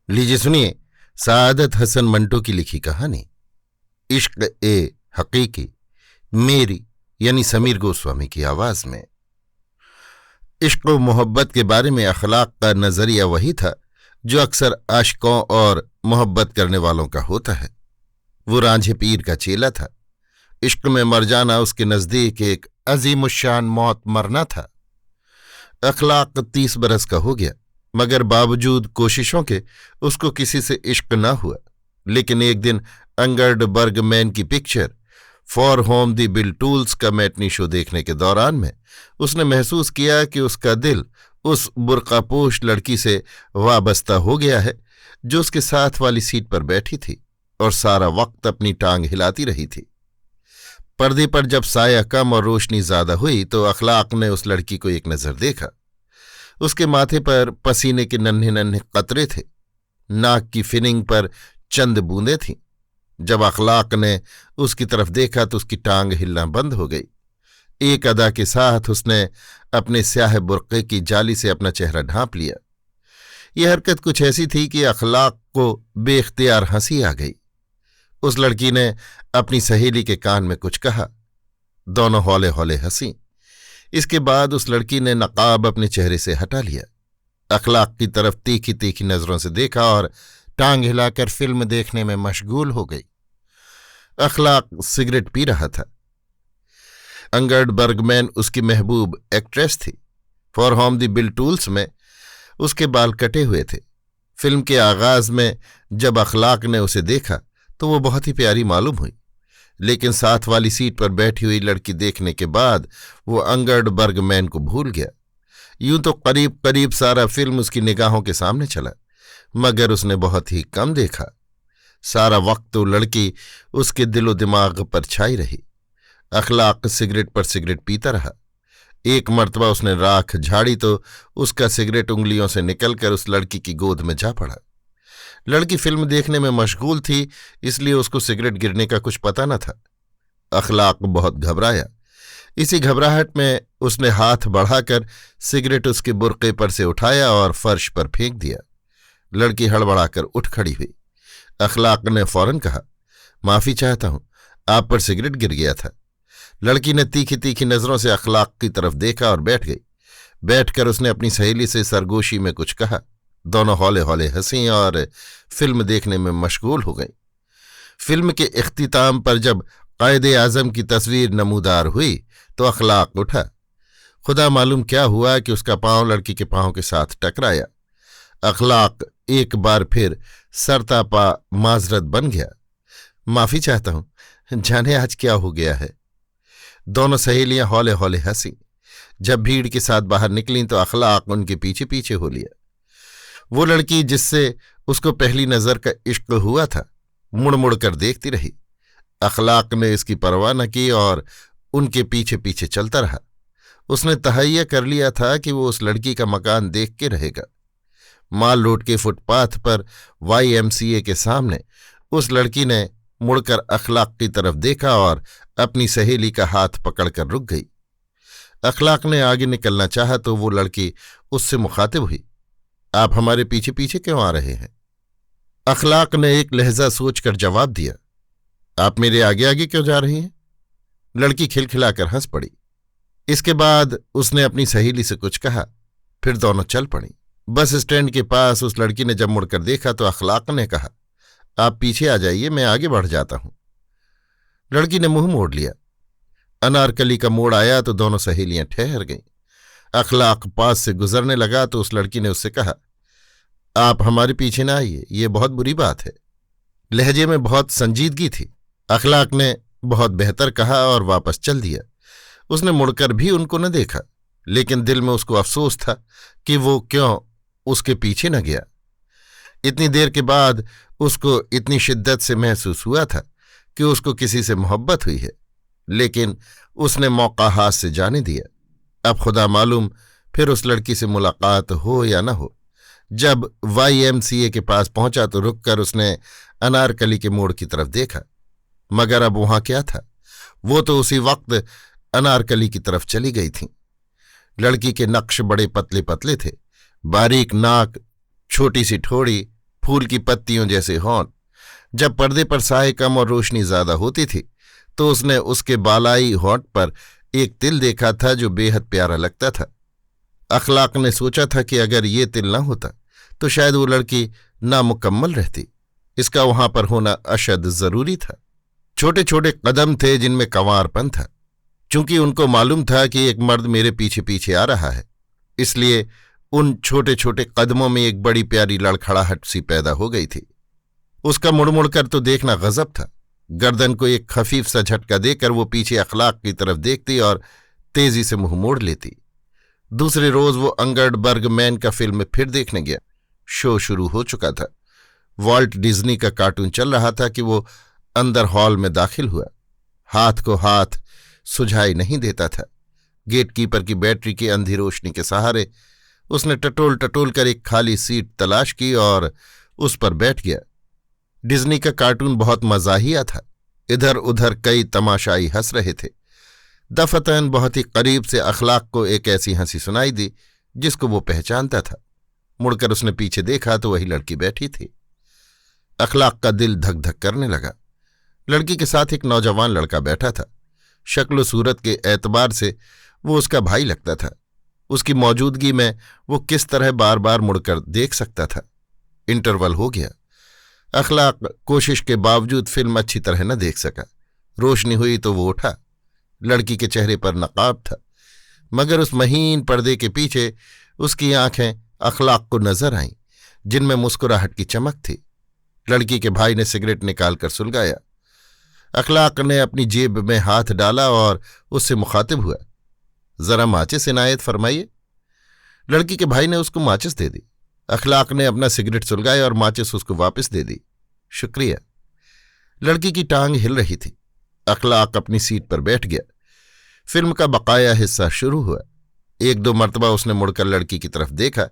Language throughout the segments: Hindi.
लीजिए सुनिए सादत हसन मंटो की लिखी कहानी इश्क ए हकीकी, मेरी यानी समीर गोस्वामी की आवाज में। इश्क व मोहब्बत के बारे में अखलाक का नजरिया वही था जो अक्सर आशिकों और मोहब्बत करने वालों का होता है। वो रांझे पीर का चेला था। इश्क में मर जाना उसके नजदीक एक अजीमुशान मौत मरना था। अखलाक 30 बरस का हो गया, मगर बावजूद कोशिशों के उसको किसी से इश्क न हुआ। लेकिन एक दिन अंगर्ड बर्गमैन की picture for home the bill tools का मैटनी शो देखने के दौरान में उसने महसूस किया कि उसका दिल उस बुर्कापोश लड़की से वाबस्ता हो गया है जो उसके साथ वाली सीट पर बैठी थी और सारा वक्त अपनी टांग हिलाती रही थी। पर्दे पर जब साया कम और रोशनी ज्यादा हुई तो अखलाक ने उस लड़की को एक नजर देखा। उसके माथे पर पसीने के नन्हे नन्हे कतरे थे, नाक की फिनिंग पर चंद बूंदें थीं। जब अखलाक ने उसकी तरफ देखा तो उसकी टांग हिलना बंद हो गई। एक अदा के साथ उसने अपने स्याह बुर्के की जाली से अपना चेहरा ढांप लिया। यह हरकत कुछ ऐसी थी कि अखलाक को बेख्तियार हंसी आ गई। उस लड़की ने अपनी सहेली के कान में कुछ कहा। दोनों हौले हौले हंसी। इसके बाद उस लड़की ने नकाब अपने चेहरे से हटा लिया, अखलाक की तरफ तीखी तीखी नजरों से देखा और टांग हिलाकर फिल्म देखने में मशगूल हो गई। अखलाक सिगरेट पी रहा था। अंगर्ड बर्गमैन उसकी महबूब एक्ट्रेस थी। For home the bill tools में उसके बाल कटे हुए थे। फिल्म के आगाज में जब अखलाक ने उसे देखा तो वो बहुत ही प्यारी मालूम हुई, लेकिन साथ वाली सीट पर बैठी हुई लड़की देखने के बाद वो अंगर्ड बर्गमैन को भूल गया। यूं तो करीब करीब सारा फिल्म उसकी निगाहों के सामने चला, मगर उसने बहुत ही कम देखा। सारा वक्त तो लड़की उसके दिलो दिमाग पर छाई रही। अखलाक सिगरेट पर सिगरेट पीता रहा। एक मर्तबा उसने राख झाड़ी तो उसका सिगरेट उंगलियों से निकलकर उस लड़की की गोद में जा पड़ा। लड़की फिल्म देखने में मशगूल थी, इसलिए उसको सिगरेट गिरने का कुछ पता न था। अखलाक बहुत घबराया। इसी घबराहट में उसने हाथ बढ़ाकर सिगरेट उसके बुर्के पर से उठाया और फर्श पर फेंक दिया। लड़की हड़बड़ाकर उठ खड़ी हुई। अखलाक ने फौरन कहा, माफी चाहता हूं, आप पर सिगरेट गिर गया था। लड़की ने तीखी तीखी नजरों से अखलाक की तरफ देखा और बैठ गई। बैठकर उसने अपनी सहेली से सरगोशी में कुछ कहा। दोनों हौले हौले हंसी और फिल्म देखने में मशगूल हो गई। फिल्म के इख्तिताम पर जब कायदे आजम की तस्वीर नमूदार हुई तो अखलाक उठा। खुदा मालूम क्या हुआ कि उसका पांव लड़की के पांव के साथ टकराया। अखलाक एक बार फिर सरतापा माजरत बन गया, माफी चाहता हूं, जाने आज क्या हो गया है। दोनों सहेलियां हौले हौले हंसी। जब भीड़ के साथ बाहर निकलीं तो अखलाक उनके पीछे पीछे हो लिया। वो लड़की जिससे उसको पहली नजर का इश्क हुआ था मुड़ मुड़ कर देखती रही। अखलाक ने इसकी परवाह न की और उनके पीछे पीछे चलता रहा। उसने तहैया कर लिया था कि वो उस लड़की का मकान देख के रहेगा। माल रोड के फुटपाथ पर YMCA के सामने उस लड़की ने मुड़कर अखलाक की तरफ देखा और अपनी सहेली का हाथ पकड़कर रुक गई। अखलाक ने आगे निकलना चाहा तो वो लड़की उससे मुखातिब हुई, आप हमारे पीछे पीछे क्यों आ रहे हैं? अखलाक ने एक लहजा सोचकर जवाब दिया, आप मेरे आगे आगे क्यों जा रही हैं? लड़की खिलखिलाकर हंस पड़ी। इसके बाद उसने अपनी सहेली से कुछ कहा, फिर दोनों चल पड़ी। बस स्टैंड के पास उस लड़की ने जब मुड़कर देखा तो अखलाक ने कहा, आप पीछे आ जाइए, मैं आगे बढ़ जाता हूं। लड़की ने मुंह मोड़ लिया। अनारकली का मोड़ आया तो दोनों सहेलियां ठहर गईं। अखलाक पास से गुजरने लगा तो उस लड़की ने उससे कहा, आप हमारे पीछे ना आइए, ये बहुत बुरी बात है। लहजे में बहुत संजीदगी थी। अखलाक ने बहुत बेहतर कहा और वापस चल दिया। उसने मुड़कर भी उनको न देखा, लेकिन दिल में उसको अफसोस था कि वो क्यों उसके पीछे न गया। इतनी देर के बाद उसको इतनी शिद्दत से महसूस हुआ था कि उसको किसी से मोहब्बत हुई है, लेकिन उसने मौका हाथ से जाने दिया। अब खुदा मालूम फिर उस लड़की से मुलाकात हो या न हो। जब YMCA के पास पहुंचा तो रुककर उसने अनारकली के मोड़ की तरफ देखा, मगर अब वहां क्या था? वो तो उसी वक्त अनारकली की तरफ चली गई थीं। लड़की के नक्श बड़े पतले पतले थे, बारीक नाक, छोटी सी ठोड़ी, फूल की पत्तियों जैसे होंठ। जब पर्दे पर साए कम और रोशनी ज्यादा होती थी तो उसने उसके बालाई होंठ पर एक तिल देखा था जो बेहद प्यारा लगता था। अखलाक ने सोचा था कि अगर ये तिल न होता तो शायद वो लड़की नामुकम्मल रहती। इसका वहां पर होना अशद जरूरी था। छोटे छोटे कदम थे जिनमें कंवारपन था। चूंकि उनको मालूम था कि एक मर्द मेरे पीछे पीछे आ रहा है, इसलिए उन छोटे छोटे कदमों में एक बड़ी प्यारी लड़खड़ाहट सी पैदा हो गई थी। उसका मुड़ कर तो देखना गजब था। गर्दन को एक खफीफ सा झटका देकर वो पीछे अखलाक की तरफ देखती और तेजी से मुंह मोड़ लेती। दूसरे रोज वो अंगर्ड बर्गमैन का फिल्म फिर देखने गया। शो शुरू हो चुका था। वॉल्ट डिज्नी का कार्टून चल रहा था कि वो अंदर हॉल में दाखिल हुआ। हाथ को हाथ सुझाई नहीं देता था। गेटकीपर की बैटरी की अंधी रोशनी के सहारे उसने टटोल टटोल कर एक खाली सीट तलाश की और उस पर बैठ गया। डिज्नी का कार्टून बहुत मजाहिया था। इधर उधर कई तमाशाई हंस रहे थे। दफतन बहुत ही करीब से अखलाक को एक ऐसी हंसी सुनाई दी जिसको वो पहचानता था। मुड़कर उसने पीछे देखा तो वही लड़की बैठी थी। अखलाक का दिल धक धक करने लगा। लड़की के साथ एक नौजवान लड़का बैठा था। शक्ल सूरत के एतबार से वो उसका भाई लगता था। उसकी मौजूदगी में वो किस तरह बार बार मुड़कर देख सकता था। इंटरवल हो गया। अखलाक कोशिश के बावजूद फिल्म अच्छी तरह न देख सका। रोशनी हुई तो वो उठा। लड़की के चेहरे पर नकाब था, मगर उस महीन पर्दे के पीछे उसकी आंखें अखलाक को नजर आईं, जिनमें मुस्कुराहट की चमक थी। लड़की के भाई ने सिगरेट निकालकर सुलगाया। अखलाक ने अपनी जेब में हाथ डाला और उससे मुखातिब हुआ, जरा माचिस इनायत फरमाइए। लड़की के भाई ने उसको माचिस दे दी। अखलाक ने अपना सिगरेट सुलगाया और माचिस उसको वापस दे दी। शुक्रिया। लड़की की टांग हिल रही थी। अखलाक अपनी सीट पर बैठ गया। फिल्म का बकाया हिस्सा शुरू हुआ। एक दो मर्तबा उसने मुड़कर लड़की की तरफ देखा।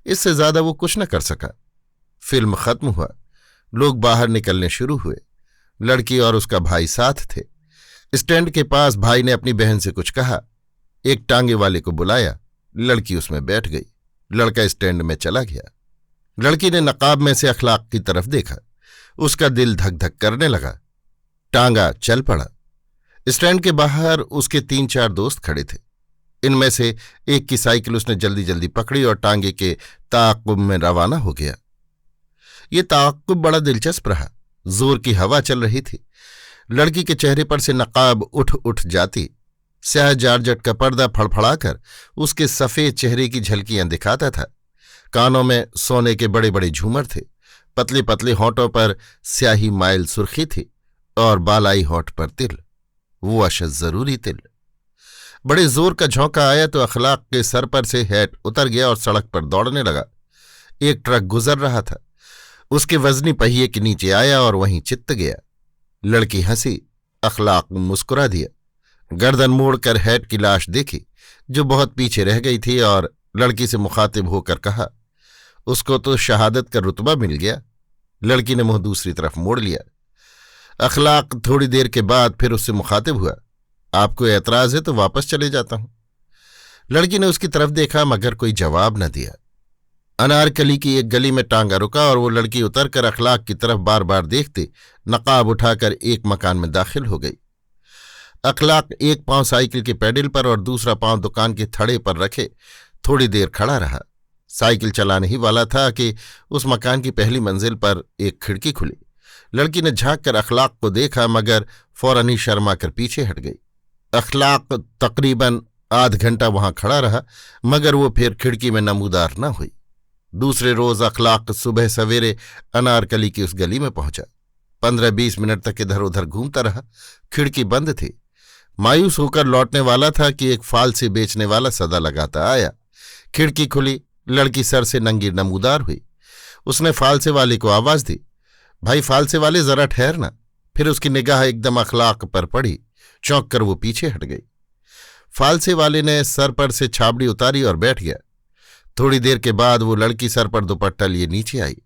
इससे ज्यादा वो कुछ न कर सका। फिल्म खत्म हुआ। लोग बाहर निकलने शुरू हुए। लड़की और उसका भाई साथ थे। स्टैंड के पास भाई ने अपनी बहन से कुछ कहा। एक टांगे वाले को बुलाया। लड़की उसमें बैठ गई। लड़का स्टैंड में चला गया। लड़की ने नकाब में से अखलाक की तरफ देखा। उसका दिल धक धक करने लगा। टांगा चल पड़ा। स्टैंड के बाहर उसके 3-4 दोस्त खड़े थे। इनमें से एक की साइकिल उसने जल्दी जल्दी पकड़ी और टांगे के ताक़ुब में रवाना हो गया। ये ताक़ुब बड़ा दिलचस्प रहा। जोर की हवा चल रही थी। लड़की के चेहरे पर से नकाब उठ उठ जाती। स्याह जारजट का पर्दा फड़फड़ाकर उसके सफेद चेहरे की झलकियां दिखाता था। कानों में सोने के बड़े बड़े झूमर थे। पतले पतले होंठों पर स्याही माइल सुर्खी थी और बालाई होंठ पर तिल, वो अशद जरूरी तिल। बड़े जोर का झोंका आया तो अखलाक के सर पर से हैट उतर गया और सड़क पर दौड़ने लगा। एक ट्रक गुजर रहा था। उसके वजनी पहिए के नीचे आया और वहीं चित्त गया। लड़की हंसी। अखलाक मुस्कुरा दिया। गर्दन मोड़कर हैट की लाश देखी जो बहुत पीछे रह गई थी और लड़की से मुखातिब होकर कहा, उसको तो शहादत का रुतबा मिल गया। लड़की ने मुंह दूसरी तरफ मोड़ लिया। अखलाक थोड़ी देर के बाद फिर उससे मुखातिब हुआ, आपको एतराज है तो वापस चले जाता हूं। लड़की ने उसकी तरफ देखा मगर कोई जवाब न दिया। अनारकली की एक गली में टांगा रुका और वो लड़की उतरकर अखलाक की तरफ बार बार देखते नकाब उठाकर एक मकान में दाखिल हो गई। अखलाक एक पांव साइकिल के पैडल पर और दूसरा पांव दुकान के थड़े पर रखे थोड़ी देर खड़ा रहा। साइकिल चलाने ही वाला था कि उस मकान की पहली मंजिल पर एक खिड़की खुली। लड़की ने झांक कर अखलाक को देखा मगर फौरन ही शर्मा कर पीछे हट गई। अखलाक तकरीबन आध घंटा वहां खड़ा रहा मगर वो फिर खिड़की में नमूदार न हुई। दूसरे रोज अखलाक सुबह सवेरे अनारकली की उस गली में पहुंचा। 15-20 मिनट तक इधर उधर घूमता रहा। खिड़की बंद थी। मायूस होकर लौटने वाला था कि एक फालसे बेचने वाला सदा लगाता आया। खिड़की खुली। लड़की सर से नंगी नमूदार हुई। उसने फालसे वाले को आवाज दी, भाई फालसे वाले जरा ठहरना। फिर उसकी निगाह एकदम अखलाक पर पड़ी। चौंक कर वो पीछे हट गई। फालसे वाले ने सर पर से छाबड़ी उतारी और बैठ गया। थोड़ी देर के बाद वो लड़की सर पर दुपट्टा लिए नीचे आई।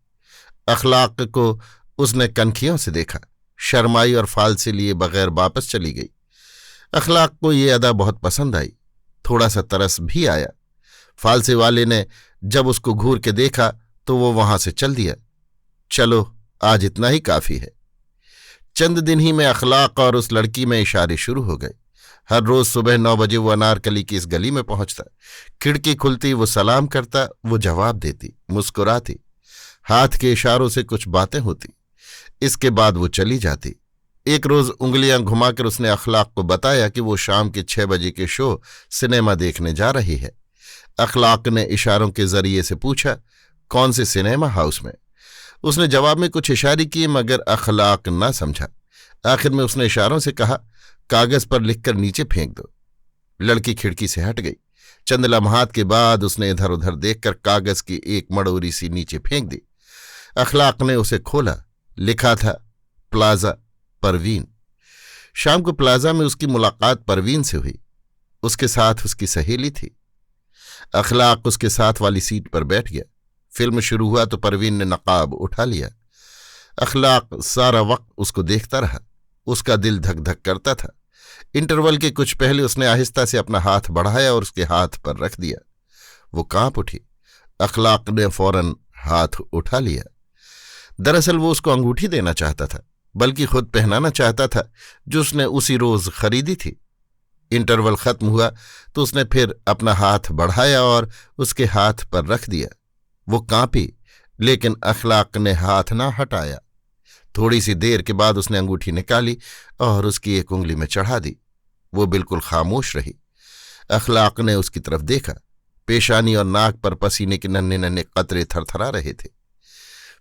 अखलाक को उसने कनखियों से देखा, शर्माई और फालसे लिए बगैर वापस चली गई। अखलाक को ये अदा बहुत पसंद आई। थोड़ा सा तरस भी आया। फालसे वाले ने जब उसको घूर के देखा तो वो वहां से चल दिया। चलो आज इतना ही काफी है। चंद दिन ही में अखलाक और उस लड़की में इशारे शुरू हो गए। हर रोज सुबह 9 बजे वो अनारकली की इस गली में पहुंचता। खिड़की खुलती, वो सलाम करता, वो जवाब देती, मुस्कुराती, हाथ के इशारों से कुछ बातें होती। इसके बाद वो चली जाती। एक रोज उंगलियां घुमाकर उसने अखलाक को बताया कि वो शाम के 6 बजे के शो सिनेमा देखने जा रही है। अखलाक ने इशारों के जरिए से पूछा, कौन से सिनेमा हाउस में? उसने जवाब में कुछ इशारे किए, मगर अखलाक न समझा। आखिर में उसने इशारों से कहा, कागज पर लिखकर नीचे फेंक दो। लड़की खिड़की से हट गई। चंद लम्हात के बाद उसने इधर उधर देखकर कागज की एक मड़ोरी सी नीचे फेंक दी। अखलाक ने उसे खोला। लिखा था, प्लाजा परवीन। शाम को प्लाजा में उसकी मुलाकात परवीन से हुई। उसके साथ उसकी सहेली थी। अखलाक उसके साथ वाली सीट पर बैठ गया। फिल्म शुरू हुआ तो परवीन ने नकाब उठा लिया। अखलाक सारा वक्त उसको देखता रहा। उसका दिल धक धक करता था। इंटरवल के कुछ पहले उसने आहिस्ता से अपना हाथ बढ़ाया और उसके हाथ पर रख दिया। वो कांप उठी। अखलाक ने फौरन हाथ उठा लिया। दरअसल वो उसको अंगूठी देना चाहता था, बल्कि खुद पहनाना चाहता था, जो उसने उसी रोज खरीदी थी। इंटरवल खत्म हुआ तो उसने फिर अपना हाथ बढ़ाया और उसके हाथ पर रख दिया। वो कांपी, लेकिन अखलाक ने हाथ ना हटाया। थोड़ी सी देर के बाद उसने अंगूठी निकाली और उसकी एक उंगली में चढ़ा दी। वो बिल्कुल खामोश रही। अखलाक ने उसकी तरफ देखा। पेशानी और नाक पर पसीने के नन्हे नन्हे कतरे थरथरा रहे थे।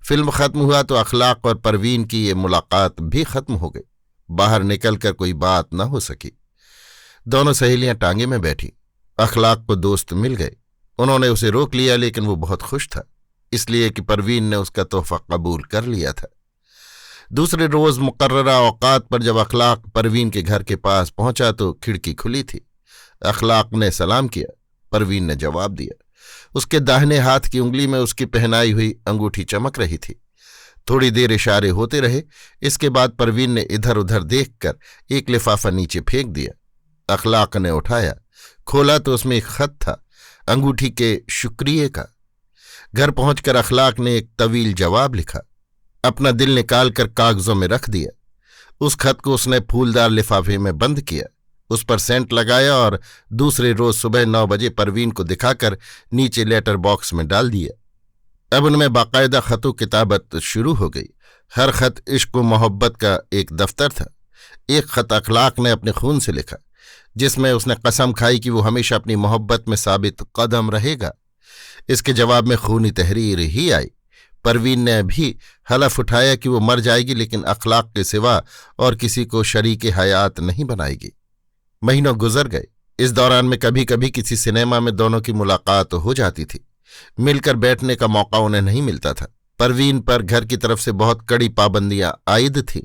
फिल्म खत्म हुआ तो अखलाक और परवीन की ये मुलाकात भी खत्म हो गई। बाहर निकलकर कोई बात न हो सकी। दोनों सहेलियां टांगे में बैठी। अखलाक को दोस्त मिल गए। उन्होंने उसे रोक लिया, लेकिन वो बहुत खुश था, इसलिए कि परवीन ने उसका तोहफा कबूल कर लिया था। दूसरे रोज मुकर्ररा औकात पर जब अखलाक परवीन के घर के पास पहुंचा तो खिड़की खुली थी। अखलाक ने सलाम किया। परवीन ने जवाब दिया। उसके दाहिने हाथ की उंगली में उसकी पहनाई हुई अंगूठी चमक रही थी। थोड़ी देर इशारे होते रहे। इसके बाद परवीन ने इधर उधर देखकर एक लिफाफा नीचे फेंक दिया। अखलाक ने उठाया, खोला तो उसमें एक खत था, अंगूठी के शुक्रिये का। घर पहुंचकर अखलाक ने एक तवील जवाब लिखा। अपना दिल निकालकर कागजों में रख दिया। उस खत को उसने फूलदार लिफाफे में बंद किया, उस पर सेंट लगाया और दूसरे रोज सुबह 9 बजे परवीन को दिखाकर नीचे लेटर बॉक्स में डाल दिया। अब उनमें बाकायदा खतों किताबत शुरू हो गई। हर खत इश्क व मोहब्बत का एक दफ्तर था। एक खत अखलाक ने अपने खून से लिखा, जिसमें उसने कसम खाई कि वो हमेशा अपनी मोहब्बत में साबित कदम रहेगा। इसके जवाब में खूनी तहरीर ही आई। परवीन ने भी हलफ उठाया कि वो मर जाएगी, लेकिन अखलाक के सिवा और किसी को शरीके हयात नहीं बनाएगी। महीनों गुजर गए। इस दौरान में कभी कभी किसी सिनेमा में दोनों की मुलाकात हो जाती थी। मिलकर बैठने का मौका उन्हें नहीं मिलता था। परवीन पर घर की तरफ से बहुत कड़ी पाबंदियां आयद थीं।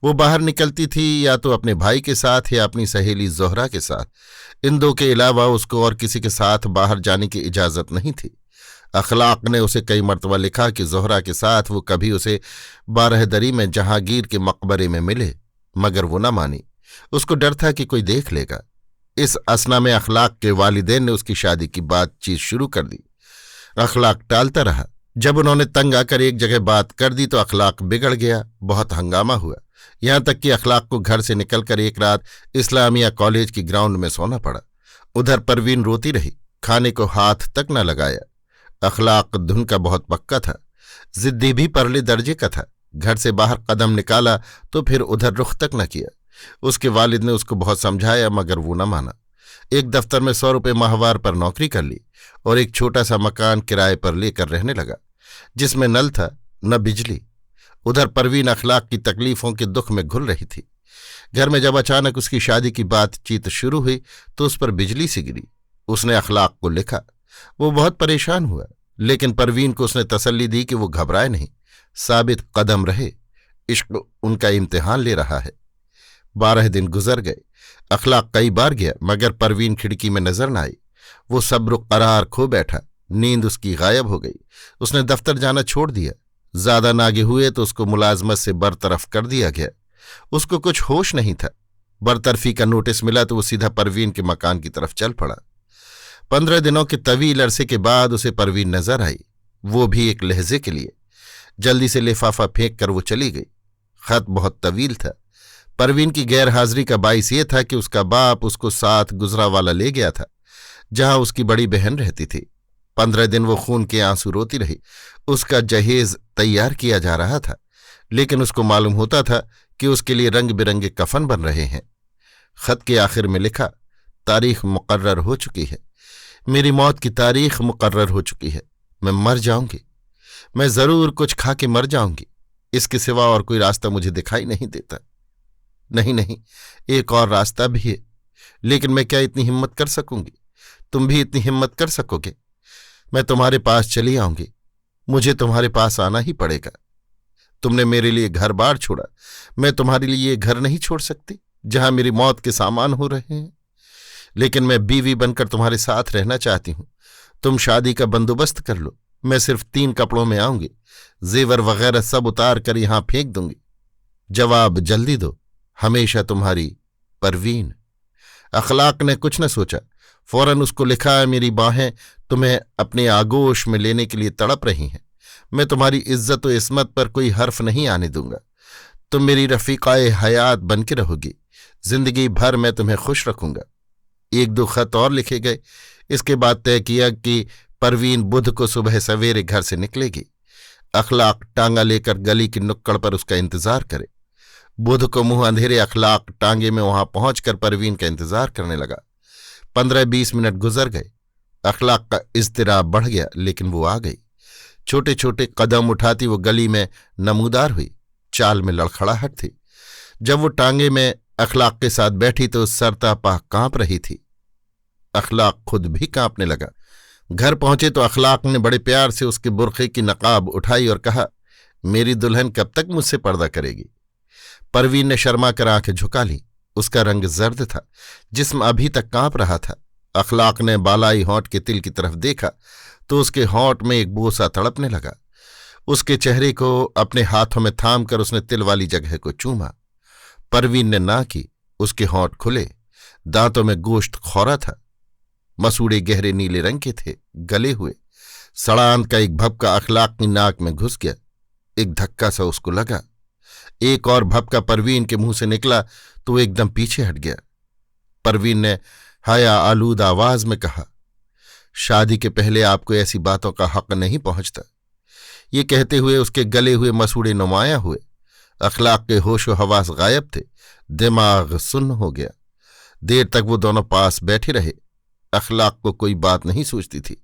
वो बाहर निकलती थी या तो अपने भाई के साथ या अपनी सहेली जोहरा के साथ। इन दो के अलावा उसको और किसी के साथ बाहर जाने की इजाजत नहीं थी। अखलाक ने उसे कई मर्तबा लिखा कि जोहरा के साथ वो कभी उसे बारहदरी में जहांगीर के मकबरे में मिले, मगर वो न मानी। उसको डर था कि कोई देख लेगा। इस असना में अखलाक के वालिदैन ने उसकी शादी की बातचीत शुरू कर दी। अखलाक टालता रहा। जब उन्होंने तंग आकर एक जगह बात कर दी तो अखलाक बिगड़ गया। बहुत हंगामा हुआ, यहां तक कि अखलाक को घर से निकलकर एक रात इस्लामिया कॉलेज की ग्राउंड में सोना पड़ा। उधर परवीन रोती रही, खाने को हाथ तक न लगाया। अखलाक धुन का बहुत पक्का था, जिद्दी भी परले दर्जे का था। घर से बाहर कदम निकाला तो फिर उधर रुख तक न किया। उसके वालिद ने उसको बहुत समझाया, मगर वो न माना। एक दफ्तर में 100 रुपये माहवार पर नौकरी कर ली और एक छोटा सा मकान किराए पर लेकर रहने लगा, जिसमें नल था न बिजली। उधर परवीन अखलाक की तकलीफों के दुख में घुल रही थी। घर में जब अचानक उसकी शादी की बातचीत शुरू हुई तो उस पर बिजली सी गिरी। उसने अखलाक को लिखा। वो बहुत परेशान हुआ, लेकिन परवीन को उसने तसल्ली दी कि वो घबराए नहीं, साबित कदम रहे। इश्क उनका इम्तिहान ले रहा है। 12 दिन गुजर गए। अखलाक कई बार गया, मगर परवीन खिड़की में नजर न आई। वो सब्र करार खो बैठा। नींद उसकी गायब हो गई। उसने दफ्तर जाना छोड़ दिया। ज्यादा नागे हुए तो उसको मुलाजमत से बरतरफ कर दिया गया। उसको कुछ होश नहीं था। बरतरफी का नोटिस मिला तो वो सीधा परवीन के मकान की तरफ चल पड़ा। 15 दिनों के तवील अरसे के बाद उसे परवीन नजर आई, वो भी एक लहजे के लिए। जल्दी से लिफाफा फेंक कर वो चली गई। खत बहुत तवील था। परवीन की गैर हाजिरी का बाइस ये था कि उसका बाप उसको साथ गुजरावाला ले गया था, जहां उसकी बड़ी बहन रहती थी। 15 दिन वो खून के आंसू रोती रही। उसका जहेज तैयार किया जा रहा था, लेकिन उसको मालूम होता था कि उसके लिए रंग बिरंगे कफन बन रहे हैं। खत के आखिर में लिखा, तारीख मुकर्रर हो चुकी है। मेरी मौत की तारीख मुकर्रर हो चुकी है। मैं मर जाऊंगी। मैं जरूर कुछ खा के मर जाऊंगी। इसके सिवा और कोई रास्ता मुझे दिखाई नहीं देता। नहीं नहीं, एक और रास्ता भी है, लेकिन मैं क्या इतनी हिम्मत कर सकूंगी? तुम भी इतनी हिम्मत कर सकोगे? मैं तुम्हारे पास चली आऊंगी। मुझे तुम्हारे पास आना ही पड़ेगा। तुमने मेरे लिए घर बार छोड़ा, मैं तुम्हारे लिए ये घर नहीं छोड़ सकती जहां मेरी मौत के सामान हो रहे हैं। लेकिन मैं बीवी बनकर तुम्हारे साथ रहना चाहती हूं। तुम शादी का बंदोबस्त कर लो। मैं सिर्फ 3 कपड़ों में आऊंगी। जेवर वगैरह सब उतार कर यहां फेंक दूंगी। जवाब जल्दी दो। हमेशा तुम्हारी परवीन। अखलाक ने कुछ न सोचा, फौरन उसको लिखा, मेरी बाहें तुम्हें अपने आगोश में लेने के लिए तड़प रही हैं। मैं तुम्हारी इज्जत व इस्मत पर कोई हर्फ नहीं आने दूंगा। तुम मेरी रफीकाए हयात बन के रहोगी। जिंदगी भर मैं तुम्हें खुश रखूंगा। 1-2 खत और लिखे गए। इसके बाद तय किया कि परवीन बुध को सुबह सवेरे घर से निकलेगी। अखलाक टांगा लेकर गली की नुक्कड़ पर उसका इंतजार करे। बुध को मुंह अंधेरे अखलाक टांगे में वहां पहुंचकर परवीन का इंतजार करने लगा। 15-20 मिनट गुजर गए। अखलाक का इज़्तिराब बढ़ गया, लेकिन वो आ गई। छोटे छोटे कदम उठाती वो गली में नमूदार हुई। चाल में लड़खड़ाहट थी। जब वो टांगे में अखलाक के साथ बैठी तो सरतापा कांप रही थी। अखलाक खुद भी कांपने लगा। घर पहुंचे तो अखलाक ने बड़े प्यार से उसके बुर्खे की नकाब उठाई और कहा, मेरी दुल्हन कब तक मुझसे पर्दा करेगी? परवीन ने शर्मा कर आंखें झुका ली। उसका रंग जर्द था, जिस्म अभी तक कांप रहा था। अखलाक ने बालाई होंठ के तिल की तरफ देखा तो उसके होंठ में एक बोसा तड़पने लगा। उसके चेहरे को अपने हाथों में थाम कर उसने तिल वाली जगह को चूमा। परवीन ने ना की। उसके होंठ खुले, दांतों में गोश्त खौरा था। मसूड़े गहरे नीले रंग के थे, गले हुए। सड़ान का एक भपका अखलाक की नाक में घुस गया। एक धक्का सा उसको लगा। एक और भपका परवीन के मुंह से निकला तो वो एकदम पीछे हट गया। परवीन ने हाया आलूद आवाज में कहा, शादी के पहले आपको ऐसी बातों का हक नहीं पहुंचता। ये कहते हुए उसके गले हुए मसूड़े नुमाया हुए। अखलाक के होशो हवास गायब थे। दिमाग सुन्न हो गया। देर तक वो दोनों पास बैठे रहे। अखलाक को कोई बात नहीं सूझती थी।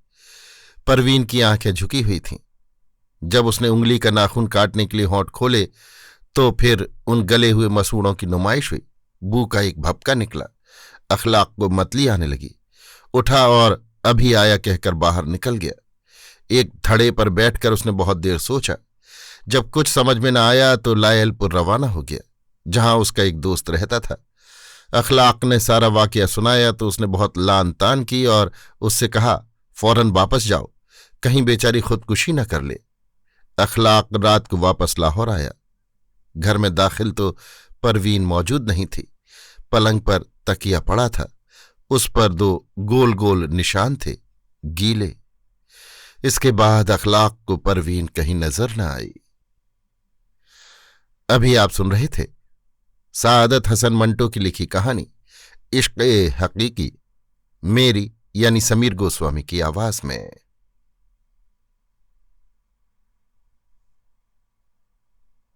परवीन की आंखें झुकी हुई थीं। जब उसने उंगली का नाखून काटने के लिए होंठ खोले तो फिर उन गले हुए मसूड़ों की नुमाइश हुई। बू का एक भपका निकला। अखलाक को मतली आने लगी। उठा और अभी आया कहकर बाहर निकल गया। एक धड़े पर बैठकर उसने बहुत देर सोचा। जब कुछ समझ में न आया तो लायलपुर रवाना हो गया, जहां उसका एक दोस्त रहता था। अखलाक ने सारा वाकया सुनाया तो उसने बहुत लान तान की और उससे कहा, फौरन वापस जाओ, कहीं बेचारी खुदकुशी न कर ले। अखलाक रात को वापस लाहौर आया। घर में दाखिल तो परवीन मौजूद नहीं थी। पलंग पर तकिया पड़ा था। उस पर 2 गोल गोल निशान थे, गीले। इसके बाद अखलाक को परवीन कहीं नजर न आई। अभी आप सुन रहे थे सादत हसन मंटो की लिखी कहानी इश्क़-ए-हक़ीक़ी, मेरी यानी समीर गोस्वामी की आवाज में।